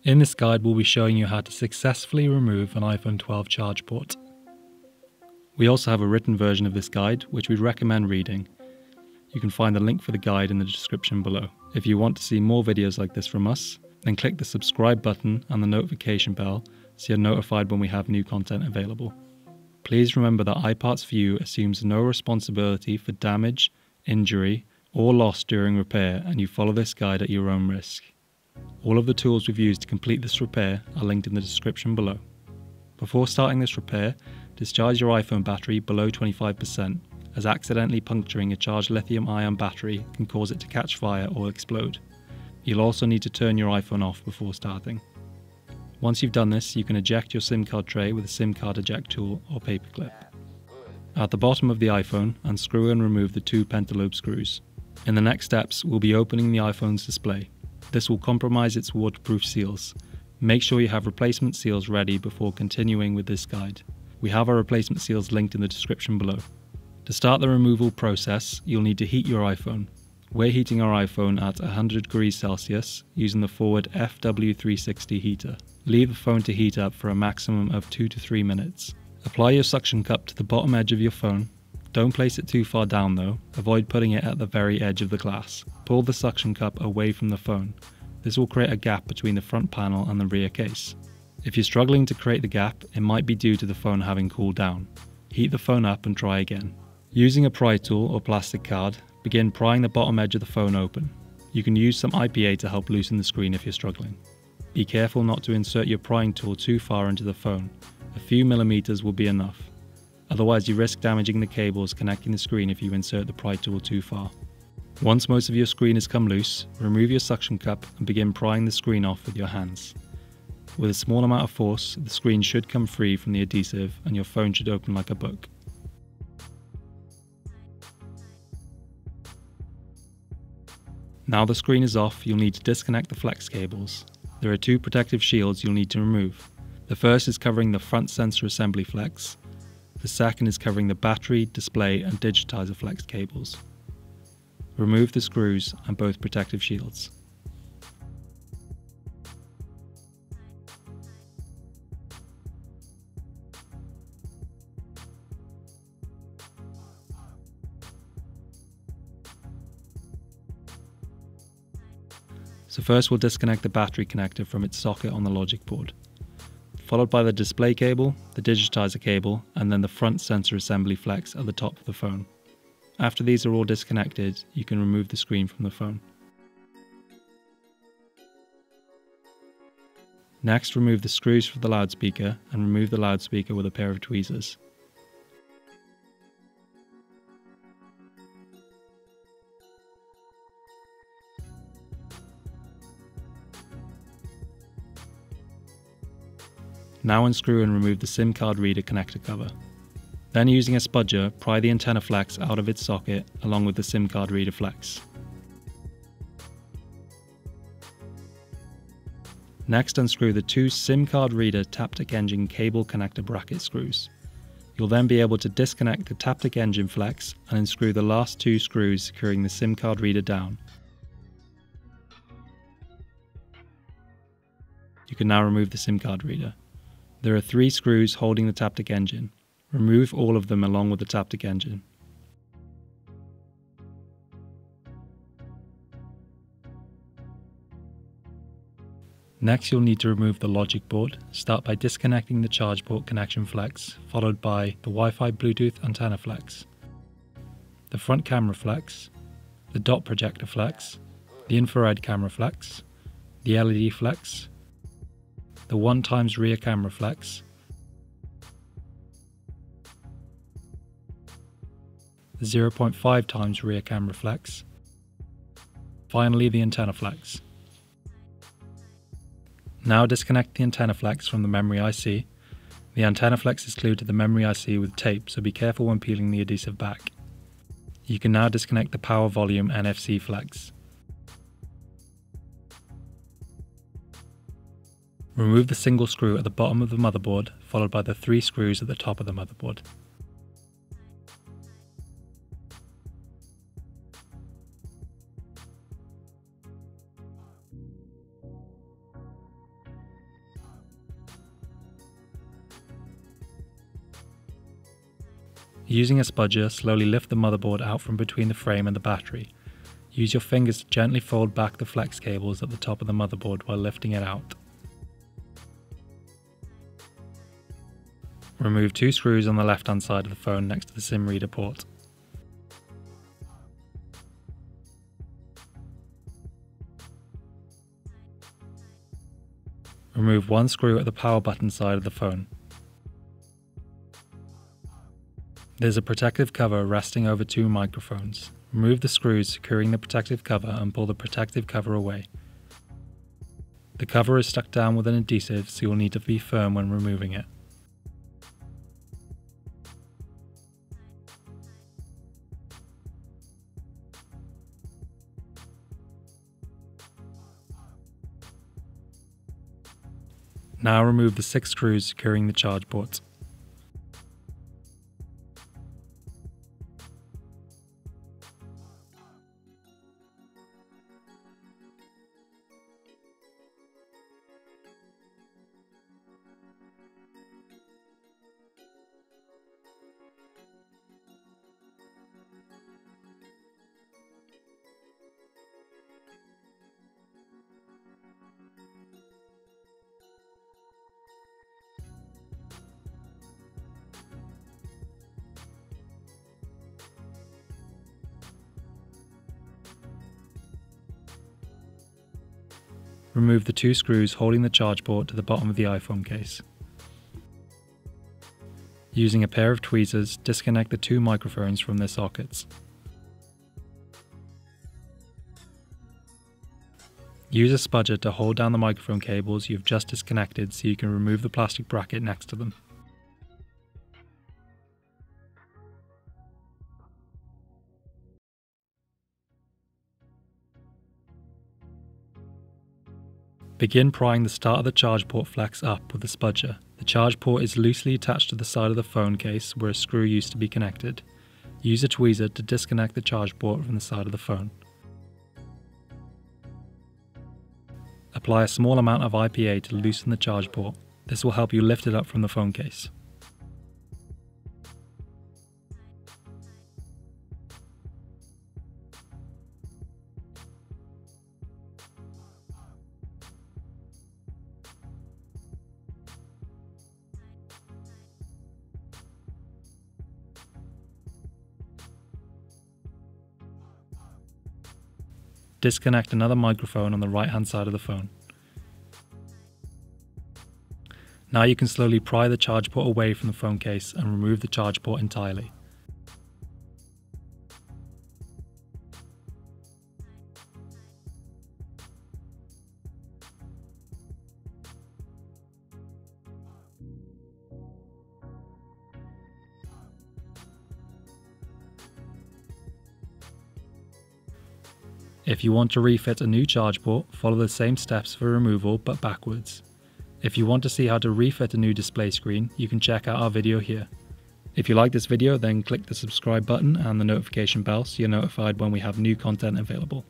In this guide, we'll be showing you how to successfully remove an iPhone 12 charge port. We also have a written version of this guide, which we'd recommend reading. You can find the link for the guide in the description below. If you want to see more videos like this from us, then click the subscribe button and the notification bell so you're notified when we have new content available. Please remember that iParts View assumes no responsibility for damage, injury, or loss during repair, and you follow this guide at your own risk. All of the tools we've used to complete this repair are linked in the description below. Before starting this repair, discharge your iPhone battery below 25%, as accidentally puncturing a charged lithium-ion battery can cause it to catch fire or explode. You'll also need to turn your iPhone off before starting. Once you've done this, you can eject your SIM card tray with a SIM card eject tool or paperclip. At the bottom of the iPhone, unscrew and remove the two pentalobe screws. In the next steps, we'll be opening the iPhone's display. This will compromise its waterproof seals. Make sure you have replacement seals ready before continuing with this guide. We have our replacement seals linked in the description below. To start the removal process, you'll need to heat your iPhone. We're heating our iPhone at 100 degrees Celsius using the forward FW360 heater. Leave the phone to heat up for a maximum of 2 to 3 minutes. Apply your suction cup to the bottom edge of your phone. Don't place it too far down though, avoid putting it at the very edge of the glass. Pull the suction cup away from the phone. This will create a gap between the front panel and the rear case. If you're struggling to create the gap, it might be due to the phone having cooled down. Heat the phone up and try again. Using a pry tool or plastic card, begin prying the bottom edge of the phone open. You can use some IPA to help loosen the screen if you're struggling. Be careful not to insert your prying tool too far into the phone. A few millimeters will be enough. Otherwise you risk damaging the cables connecting the screen if you insert the pry tool too far. Once most of your screen has come loose, remove your suction cup and begin prying the screen off with your hands. With a small amount of force, the screen should come free from the adhesive and your phone should open like a book. Now the screen is off, you'll need to disconnect the flex cables. There are two protective shields you'll need to remove. The first is covering the front sensor assembly flex. The second is covering the battery, display and digitizer flex cables. Remove the screws and both protective shields. So first we'll disconnect the battery connector from its socket on the logic board, followed by the display cable, the digitizer cable, and then the front sensor assembly flex at the top of the phone. After these are all disconnected, you can remove the screen from the phone. Next, remove the screws for the loudspeaker and remove the loudspeaker with a pair of tweezers. Now unscrew and remove the SIM card reader connector cover. Then using a spudger, pry the antenna flex out of its socket along with the SIM card reader flex. Next unscrew the two SIM card reader Taptic engine cable connector bracket screws. You'll then be able to disconnect the Taptic engine flex and unscrew the last two screws securing the SIM card reader down. You can now remove the SIM card reader. There are 3 screws holding the Taptic engine. Remove all of them along with the Taptic engine. Next you'll need to remove the logic board. Start by disconnecting the charge port connection flex, followed by the Wi-Fi Bluetooth antenna flex, the front camera flex, the dot projector flex, the infrared camera flex, the LED flex, the 1x rear camera flex, the 0.5x rear camera flex, finally the antenna flex. Now disconnect the antenna flex from the memory IC. The antenna flex is glued to the memory IC with tape, so be careful when peeling the adhesive back. You can now disconnect the power volume NFC flex. Remove the single screw at the bottom of the motherboard, followed by the 3 screws at the top of the motherboard. Using a spudger, slowly lift the motherboard out from between the frame and the battery. Use your fingers to gently fold back the flex cables at the top of the motherboard while lifting it out. Remove 2 screws on the left-hand side of the phone next to the SIM reader port. Remove 1 screw at the power button side of the phone. There's a protective cover resting over 2 microphones. Remove the screws securing the protective cover and pull the protective cover away. The cover is stuck down with an adhesive, so you'll need to be firm when removing it. Now remove the 6 screws securing the charge ports. Remove the 2 screws holding the charge port to the bottom of the iPhone case. Using a pair of tweezers, disconnect the 2 microphones from their sockets. Use a spudger to hold down the microphone cables you've just disconnected so you can remove the plastic bracket next to them. Begin prying the start of the charge port flex up with the spudger. The charge port is loosely attached to the side of the phone case where a screw used to be connected. Use a tweezer to disconnect the charge port from the side of the phone. Apply a small amount of IPA to loosen the charge port. This will help you lift it up from the phone case. Disconnect another microphone on the right hand side of the phone. Now you can slowly pry the charge port away from the phone case and remove the charge port entirely. If you want to refit a new charge port, follow the same steps for removal but backwards. If you want to see how to refit a new display screen, you can check out our video here. If you like this video, then click the subscribe button and the notification bell so you're notified when we have new content available.